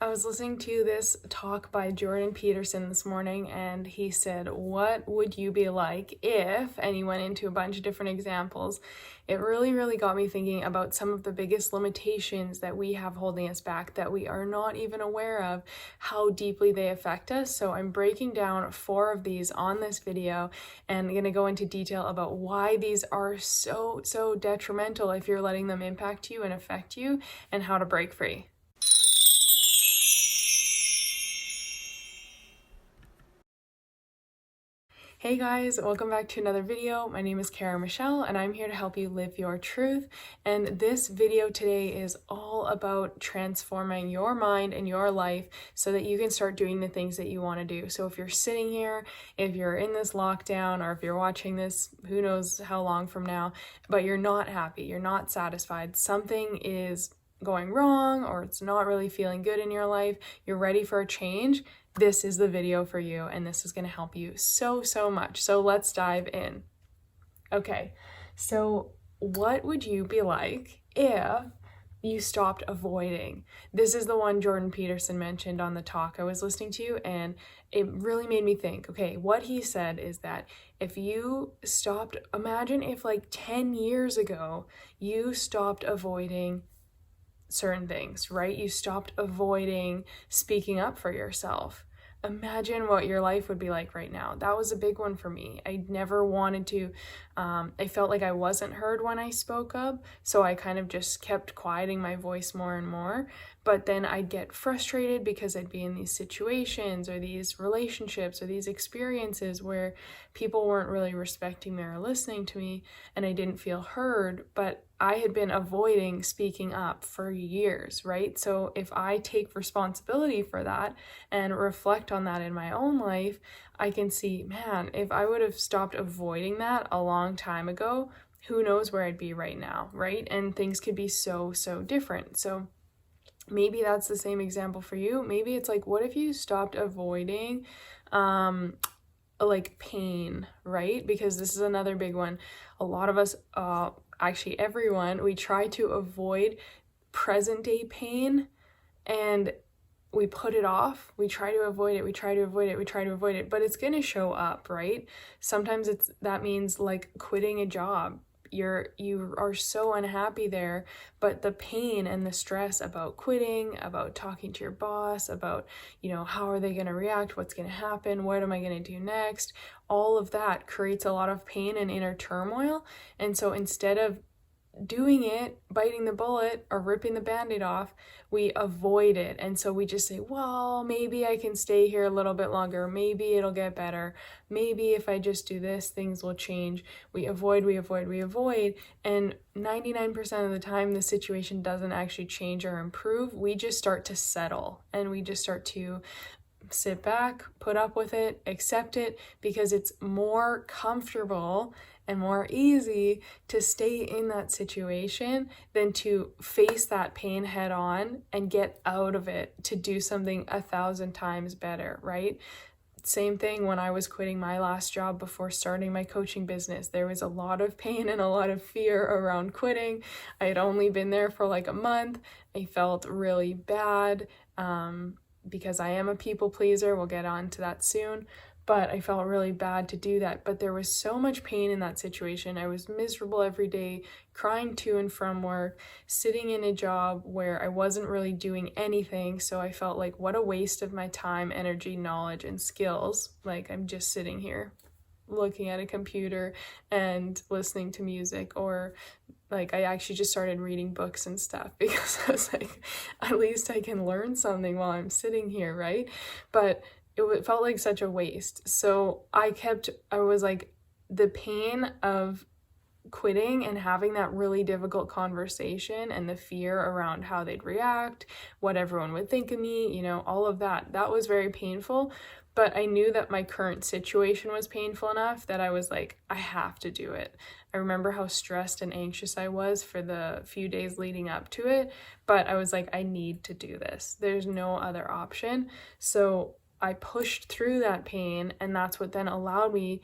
I was listening to this talk by Jordan Peterson this morning, and he said, what would you be like if, and he went into a bunch of different examples. It really got me thinking about some of the biggest limitations that we have holding us back that we are not even aware of, how deeply they affect us. So I'm breaking down 4 of these on this video, and I'm going to go into detail about why these are so detrimental if you're letting them impact you and affect you, and how to break free. Hey guys, welcome back to another video. My name is Kara Michelle and I'm here to help you live your truth. And this video today is all about transforming your mind and your life so that you can start doing the things that you want to do. So if you're sitting here, if you're in this lockdown, or if you're watching this, who knows how long from now, but you're not happy, you're not satisfied, something is going wrong, or it's not really feeling good in your life, you're ready for a change, this is the video for you, and this is going to help you so much. So let's dive in. Okay, so what would you be like if you stopped avoiding? This is the one Jordan Peterson mentioned on the talk I was listening to, and it really made me think. Okay, what he said is that if you stopped, imagine if like 10 years ago you stopped avoiding certain things, right? You stopped avoiding speaking up for yourself. Imagine what your life would be like right now. That was a big one for me. I never wanted to, I felt like I wasn't heard when I spoke up, so I kind of just kept quieting my voice more and more. But then I'd get frustrated because I'd be in these situations or these relationships or these experiences where people weren't really respecting me or listening to me, and I didn't feel heard, but I had been avoiding speaking up for years, right? So if I take responsibility for that and reflect on that in my own life, I can see, man, if I would have stopped avoiding that a long time ago, who knows where I'd be right now, right? And things could be so different. So maybe that's the same example for you. Maybe it's like, what if you stopped avoiding like pain, right? Because this is another big one. A lot of us, actually everyone, we try to avoid present day pain and we put it off. We try to avoid it, but it's going to show up, right? Sometimes that means like quitting a job. You are so unhappy there, but the pain and the stress about quitting, about talking to your boss, about, how are they going to react? What's going to happen? What am I going to do next? All of that creates a lot of pain and inner turmoil. And so instead of doing it, biting the bullet or ripping the band-aid off, we avoid it. And so we just say, well, maybe I can stay here a little bit longer. Maybe it'll get better. Maybe if I just do this, things will change. We avoid. And 99% of the time, the situation doesn't actually change or improve. We just start to settle, and we just start to sit back, put up with it, accept it, because it's more comfortable and more easy to stay in that situation than to face that pain head on and get out of it to do something 1,000 times better, right? Same thing when I was quitting my last job before starting my coaching business. There was a lot of pain and a lot of fear around quitting. I had only been there for like a month. I felt really bad because I am a people pleaser. We'll get on to that soon. But I felt really bad to do that. But there was so much pain in that situation. I was miserable every day, crying to and from work, sitting in a job where I wasn't really doing anything. So I felt like, what a waste of my time, energy, knowledge, and skills. Like, I'm just sitting here looking at a computer and listening to music, or like I actually just started reading books and stuff because I was like, at least I can learn something while I'm sitting here, right? But it felt like such a waste. So I was like, the pain of quitting and having that really difficult conversation and the fear around how they'd react, what everyone would think of me, all of that was very painful. But I knew that my current situation was painful enough that I was like, I have to do it. I remember how stressed and anxious I was for the few days leading up to it, but I was like, I need to do this. There's no other option. So I pushed through that pain, and that's what then allowed me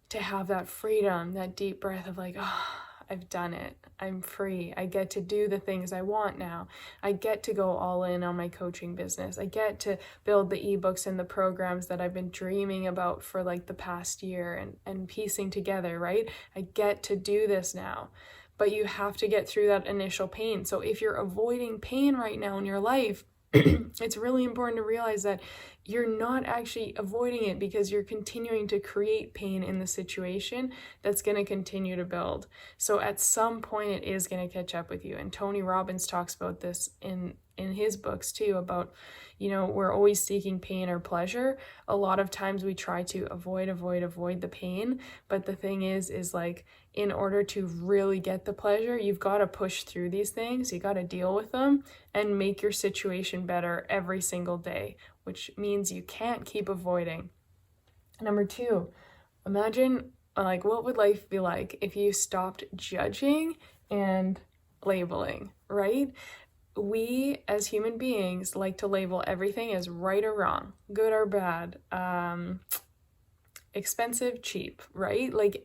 to have that freedom, that deep breath of like, oh, I've done it. I'm free. I get to do the things I want now. I get to go all in on my coaching business. I get to build the ebooks and the programs that I've been dreaming about for like the past year and piecing together, right? I get to do this now. But you have to get through that initial pain. So if you're avoiding pain right now in your life, it's really important to realize that you're not actually avoiding it because you're continuing to create pain in the situation that's going to continue to build. So at some point it is going to catch up with you. And Tony Robbins talks about this in his books too, about, we're always seeking pain or pleasure. A lot of times we try to avoid the pain. But the thing is like, in order to really get the pleasure, you've got to push through these things. You got to deal with them and make your situation better every single day, which means you can't keep avoiding. Number 2, imagine like what would life be like if you stopped judging and labeling, right? We as human beings like to label everything as right or wrong, good or bad, expensive, cheap, right? Like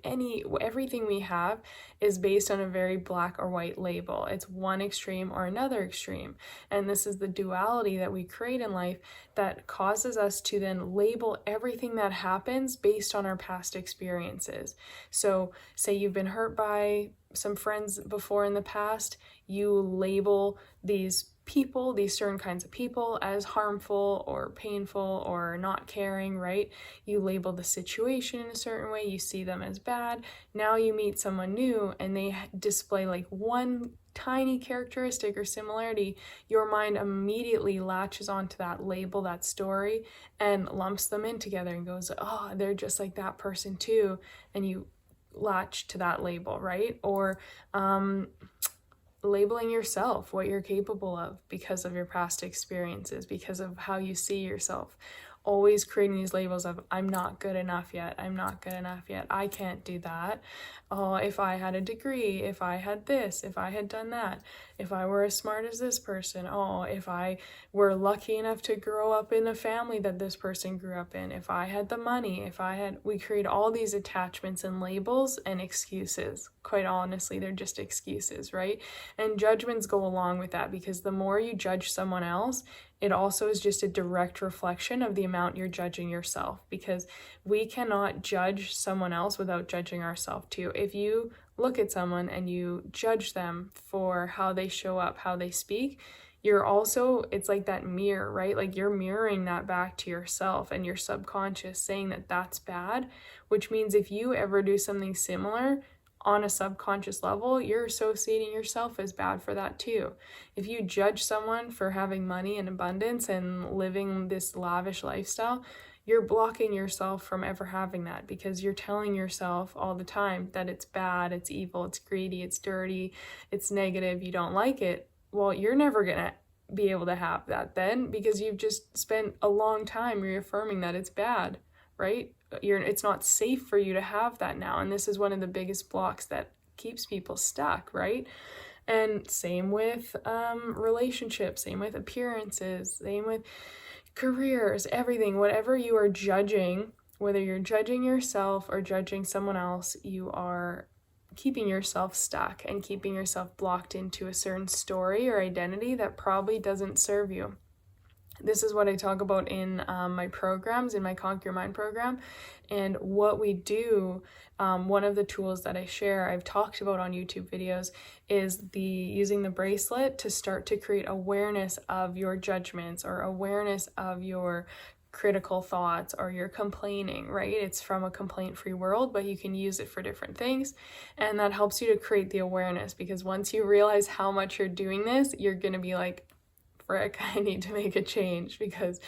everything we have is based on a very black or white label. It's one extreme or another extreme. And this is the duality that we create in life that causes us to then label everything that happens based on our past experiences. So say you've been hurt by some friends before in the past, you label these certain kinds of people as harmful or painful or not caring, right? You label the situation in a certain way, you see them as bad. Now you meet someone new and they display like one tiny characteristic or similarity, your mind immediately latches onto that label, that story, and lumps them in together and goes, oh, they're just like that person too. And you latch to that label, right? Or labeling yourself, what you're capable of because of your past experiences, because of how you see yourself. Always creating these labels of, I'm not good enough yet, I'm not good enough yet, I can't do that. Oh, if I had a degree, if I had this, if I had done that, if I were as smart as this person, oh, if I were lucky enough to grow up in a family that this person grew up in, if I had the money, we create all these attachments and labels and excuses. Quite honestly, they're just excuses, right? And judgments go along with that, because the more you judge someone else, it also is just a direct reflection of the amount you're judging yourself, because we cannot judge someone else without judging ourselves too. If you look at someone and you judge them for how they show up, how they speak, it's like that mirror, right? Like you're mirroring that back to yourself and your subconscious saying that that's bad, which means if you ever do something similar, on a subconscious level, you're associating yourself as bad for that too. If you judge someone for having money and abundance and living this lavish lifestyle, you're blocking yourself from ever having that, because you're telling yourself all the time that it's bad, it's evil, it's greedy, it's dirty, it's negative, you don't like it. Well, you're never gonna be able to have that then, because you've just spent a long time reaffirming that it's bad, right? It's not safe for you to have that now. And this is one of the biggest blocks that keeps people stuck, right? And same with relationships, same with appearances, same with careers, everything. Whatever you are judging, whether you're judging yourself or judging someone else, you are keeping yourself stuck and keeping yourself blocked into a certain story or identity that probably doesn't serve you. This is what I talk about in my programs, in my Conquer Your Mind program. And what we do, one of the tools that I share, I've talked about on YouTube videos, is using the bracelet to start to create awareness of your judgments or awareness of your critical thoughts or your complaining, right? It's from a complaint-free world, but you can use it for different things. And that helps you to create the awareness, because once you realize how much you're doing this, you're going to be like, frick, I need to make a change, because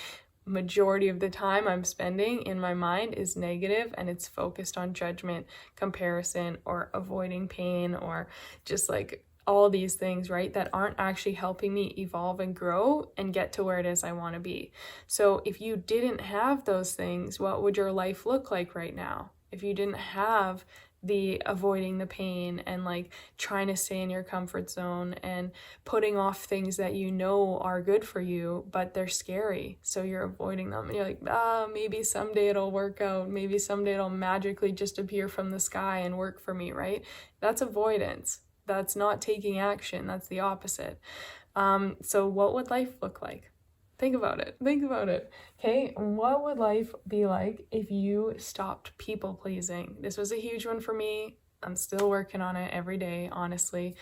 majority of the time I'm spending in my mind is negative, and it's focused on judgment, comparison, or avoiding pain, or just like all these things, right, that aren't actually helping me evolve and grow and get to where it is I want to be. So if you didn't have those things, what would your life look like right now? If you didn't have the avoiding the pain and like trying to stay in your comfort zone and putting off things that you know are good for you, but they're scary. So you're avoiding them. And you're like, maybe someday it'll work out. Maybe someday it'll magically just appear from the sky and work for me, right? That's avoidance. That's not taking action. That's the opposite. So what would life look like? Think about it. Okay, what would life be like if you stopped people pleasing? This was a huge one for me. I'm still working on it every day, honestly.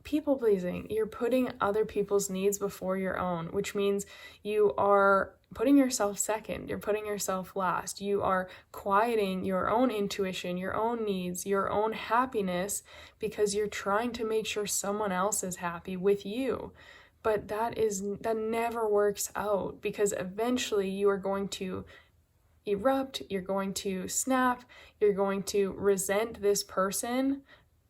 People pleasing, you're putting other people's needs before your own, which means you are putting yourself second, you're putting yourself last, you are quieting your own intuition, your own needs, your own happiness, because you're trying to make sure someone else is happy with you. But that never works out, because eventually you are going to erupt, you're going to snap, you're going to resent this person.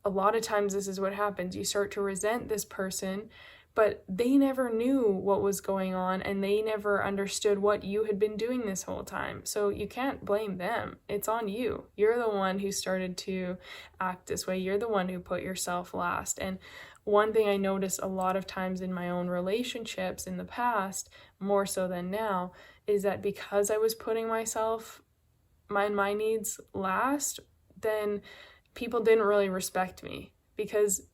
A lot of times this is what happens. You start to resent this person, but they never knew what was going on and they never understood what you had been doing this whole time. So you can't blame them. It's on you. You're the one who started to act this way. You're the one who put yourself last. And one thing I noticed a lot of times in my own relationships in the past, more so than now, is that because I was putting my needs last, then people didn't really respect me, because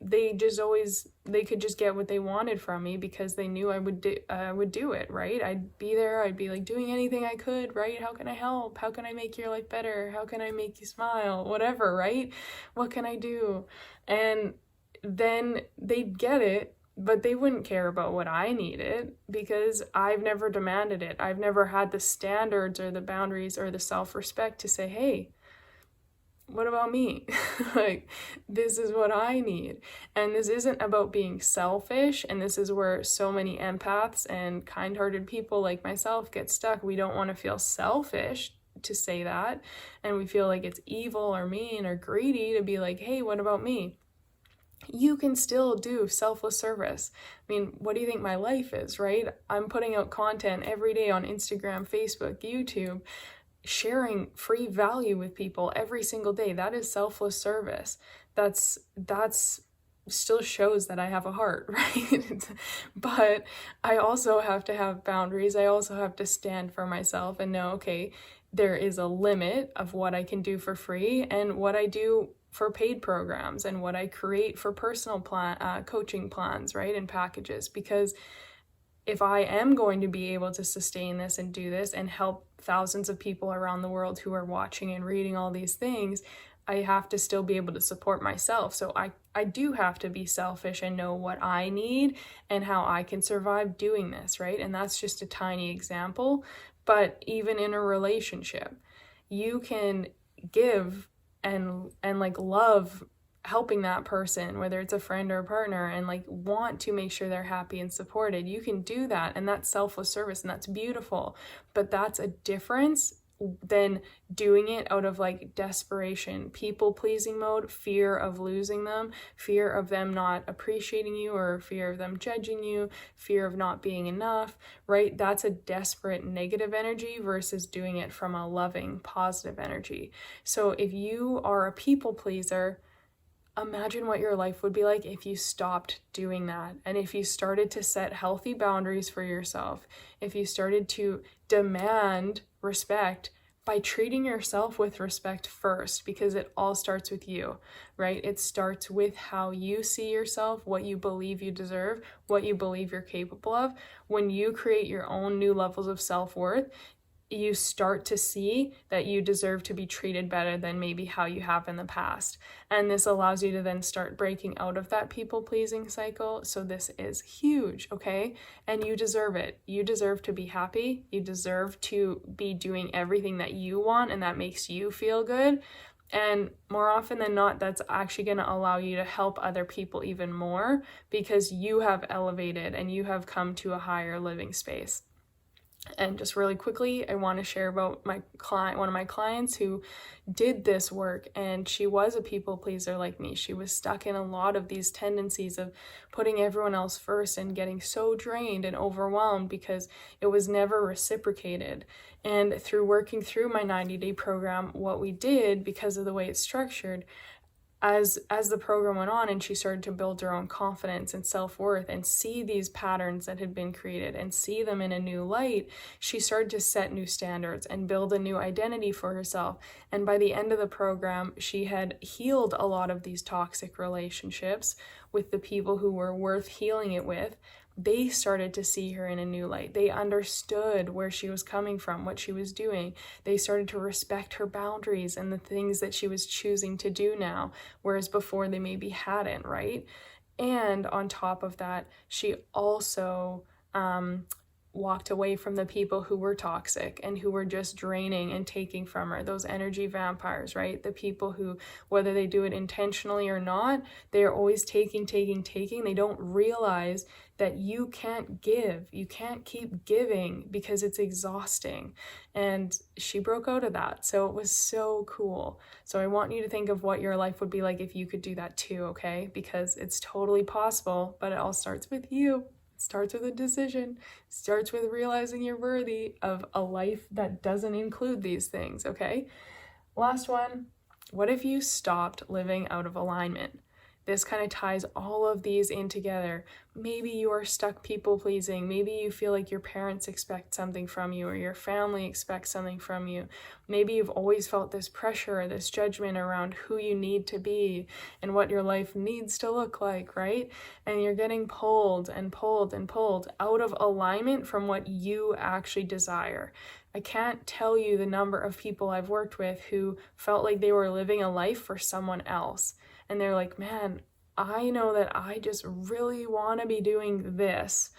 they could just get what they wanted from me, because they knew I would do it, right? I'd be there, I'd be like doing anything I could, right? How can I help? How can I make your life better? How can I make you smile? Whatever, right? What can I do? And then they'd get it, but they wouldn't care about what I needed, because I've never demanded it. I've never had the standards or the boundaries or the self-respect to say, hey, what about me? Like, this is what I need. And this isn't about being selfish. And this is where so many empaths and kind-hearted people like myself get stuck. We don't want to feel selfish to say that. And we feel like it's evil or mean or greedy to be like, hey, what about me? You can still do selfless service. I mean, what do you think my life is, right? I'm putting out content every day on Instagram, Facebook, YouTube, sharing free value with people every single day. That is selfless service. That's still shows that I have a heart, right? But I also have to have boundaries. I also have to stand for myself and know, okay, there is a limit of what I can do for free and what I do for paid programs and what I create for personal coaching plans, right, and packages. Because if I am going to be able to sustain this and do this and help thousands of people around the world who are watching and reading all these things, I have to still be able to support myself. So I do have to be selfish and know what I need and how I can survive doing this, right? And that's just a tiny example. But even in a relationship, you can give and like love helping that person, whether it's a friend or a partner, and like want to make sure they're happy and supported. You can do that, and that's selfless service, and that's beautiful. But that's a difference than doing it out of like desperation, people pleasing mode, fear of losing them, fear of them not appreciating you, or fear of them judging you, fear of not being enough, right? That's a desperate negative energy versus doing it from a loving positive energy. So if you are a people pleaser, imagine what your life would be like if you stopped doing that. And if you started to set healthy boundaries for yourself, if you started to demand respect by treating yourself with respect first, because it all starts with you, right? It starts with how you see yourself, what you believe you deserve, what you believe you're capable of. When you create your own new levels of self-worth, you start to see that you deserve to be treated better than maybe how you have in the past. And this allows you to then start breaking out of that people-pleasing cycle. So this is huge, okay? And you deserve it. You deserve to be happy. You deserve to be doing everything that you want and that makes you feel good. And more often than not, that's actually going to allow you to help other people even more, because you have elevated and you have come to a higher living space. And just really quickly, I want to share about my client, one of my clients who did this work, and she was a people pleaser like me. She was stuck in a lot of these tendencies of putting everyone else first and getting so drained and overwhelmed because it was never reciprocated. And through working through my 90-day program, what we did, because of the way it's structured, as the program went on and she started to build her own confidence and self-worth and see these patterns that had been created and see them in a new light, she started to set new standards and build a new identity for herself. And by the end of the program, she had healed a lot of these toxic relationships with the people who were worth healing it with. They started to see her in a new light. They understood where she was coming from, what she was doing. They started to respect her boundaries and the things that she was choosing to do now, whereas before they maybe hadn't, right? And on top of that, she also walked away from the people who were toxic and who were just draining and taking from her, those energy vampires, right? The people who, whether they do it intentionally or not, they're always taking. They don't realize that you can't give. You can't keep giving because it's exhausting. And she broke out of that. So it was so cool. So I want you to think of what your life would be like if you could do that too, okay? Because it's totally possible, but it all starts with you. It starts with a decision. It starts with realizing you're worthy of a life that doesn't include these things, okay? Last one, what if you stopped living out of alignment? This kind of ties all of these in together. Maybe you are stuck people pleasing. Maybe you feel like your parents expect something from you or your family expects something from you. Maybe you've always felt this pressure or this judgment around who you need to be and what your life needs to look like, right? And you're getting pulled and pulled and pulled out of alignment from what you actually desire. I can't tell you the number of people I've worked with who felt like they were living a life for someone else. And they're like, man, I know that I just really want to be doing this.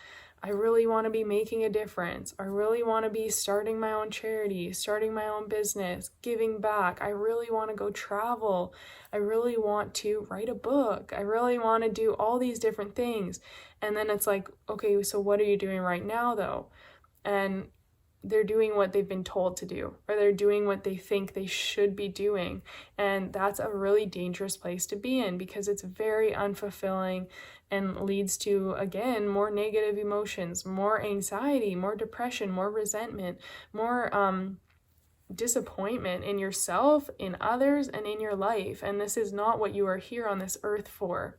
I really want to be making a difference. I really want to be starting my own charity, starting my own business, giving back. I really want to go travel. I really want to write a book. I really want to do all these different things. And then it's like, okay, so what are you doing right now though? And they're doing what they've been told to do, or they're doing what they think they should be doing. And that's a really dangerous place to be in because it's very unfulfilling and leads to, again, more negative emotions, more anxiety, more depression, more resentment, more disappointment in yourself, in others, and in your life. And this is not what you are here on this earth for.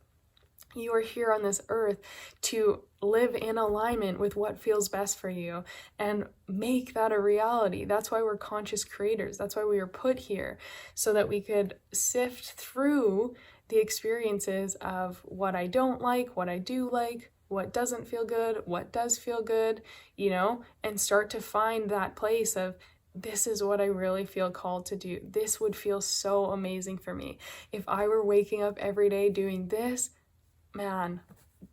You are here on this earth to live in alignment with what feels best for you and make that a reality. That's why we're conscious creators. That's why we were put here, so that we could sift through the experiences of what I don't like, what I do like, what doesn't feel good, what does feel good, and start to find that place of, this is what I really feel called to do. This would feel so amazing for me. If I were waking up every day doing this, man,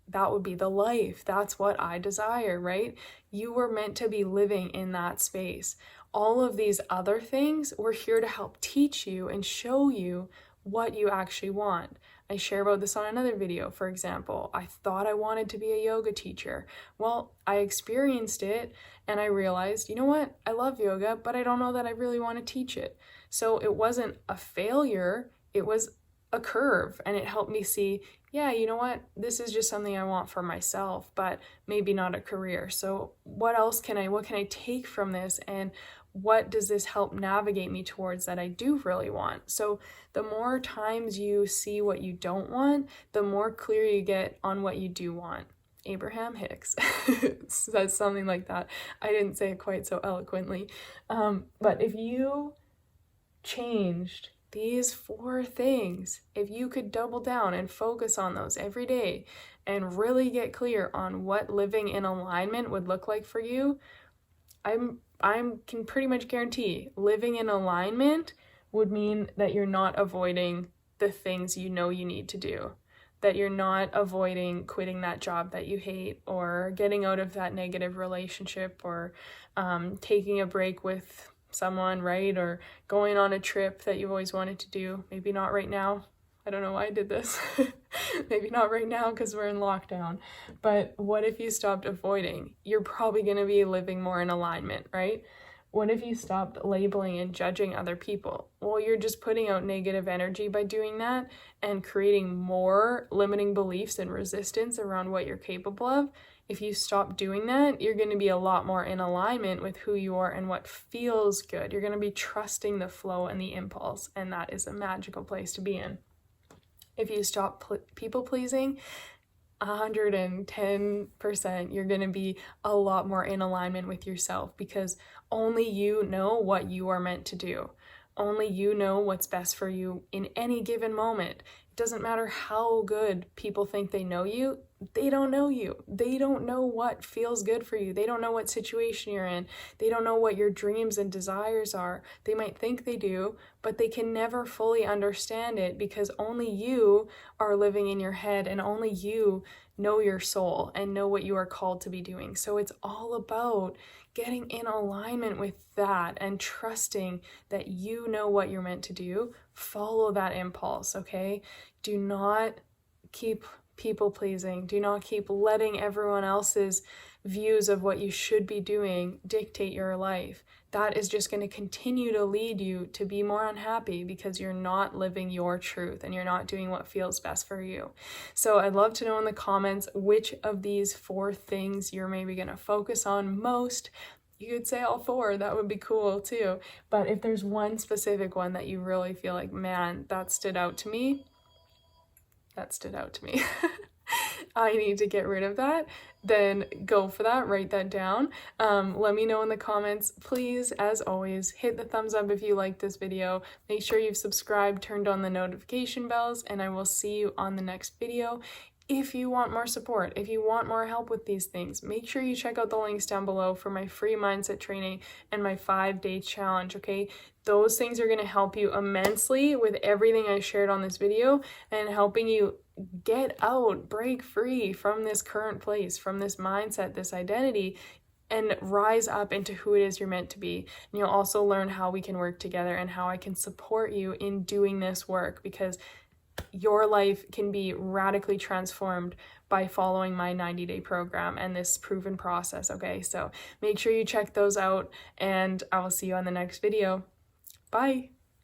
that would be the life. That's what I desire, right? You were meant to be living in that space. All of these other things, we're here to help teach you and show you what you actually want. I share about this on another video. For example, I thought I wanted to be a yoga teacher. Well, I experienced it and I realized, you know what? I love yoga, but I don't know that I really want to teach it. So it wasn't a failure. It was a curve, and it helped me see, yeah, you know what, this is just something I want for myself, but maybe not a career. So what can I take from this, and what does this help navigate me towards that I do really want? So the more times you see what you don't want, the more clear you get on what you do want. Abraham Hicks says something like that. I didn't say it quite so eloquently, but if you changed these 4 things, if you could double down and focus on those every day and really get clear on what living in alignment would look like for you, I can pretty much guarantee living in alignment would mean that you're not avoiding the things you know you need to do, that you're not avoiding quitting that job that you hate, or getting out of that negative relationship, or taking a break with someone, right? Or going on a trip that you've always wanted to do. Maybe not right now. I don't know why I did this. Maybe not right now because we're in lockdown. But what if you stopped avoiding? You're probably going to be living more in alignment, right? What if you stopped labeling and judging other people? Well, you're just putting out negative energy by doing that and creating more limiting beliefs and resistance around what you're capable of. If you stop doing that, you're going to be a lot more in alignment with who you are and what feels good. You're going to be trusting the flow and the impulse, and that is a magical place to be in. If you stop people pleasing, 110%, you're going to be a lot more in alignment with yourself, because only you know what you are meant to do. Only you know what's best for you in any given moment. It doesn't matter how good people think they know you. They don't know you. They don't know what feels good for you. They don't know what situation you're in. They don't know what your dreams and desires are. They might think they do, but they can never fully understand it, because only you are living in your head, and only you know your soul and know what you are called to be doing. So it's all about getting in alignment with that and trusting that you know what you're meant to do. Follow that impulse, okay? Do not keep people pleasing. Do not keep letting everyone else's views of what you should be doing dictate your life. That is just going to continue to lead you to be more unhappy, because you're not living your truth and you're not doing what feels best for you. So I'd love to know in the comments which of these 4 things you're maybe going to focus on most. You could say all 4, that would be cool too. But if there's one specific one that you really feel like, man, that stood out to me, I need to get rid of that, then go for that, write that down. Let me know in the comments. Please, as always, hit the thumbs up if you liked this video. Make sure you've subscribed, turned on the notification bells, and I will see you on the next video. If you want more support, if you want more help with these things, make sure you check out the links down below for my free mindset training and my 5-day challenge, okay? Those things are going to help you immensely with everything I shared on this video, and helping you get out, break free from this current place, from this mindset, this identity, and rise up into who it is you're meant to be. And you'll also learn how we can work together and how I can support you in doing this work, because your life can be radically transformed by following my 90-day program and this proven process, okay? So make sure you check those out, and I will see you on the next video. Bye!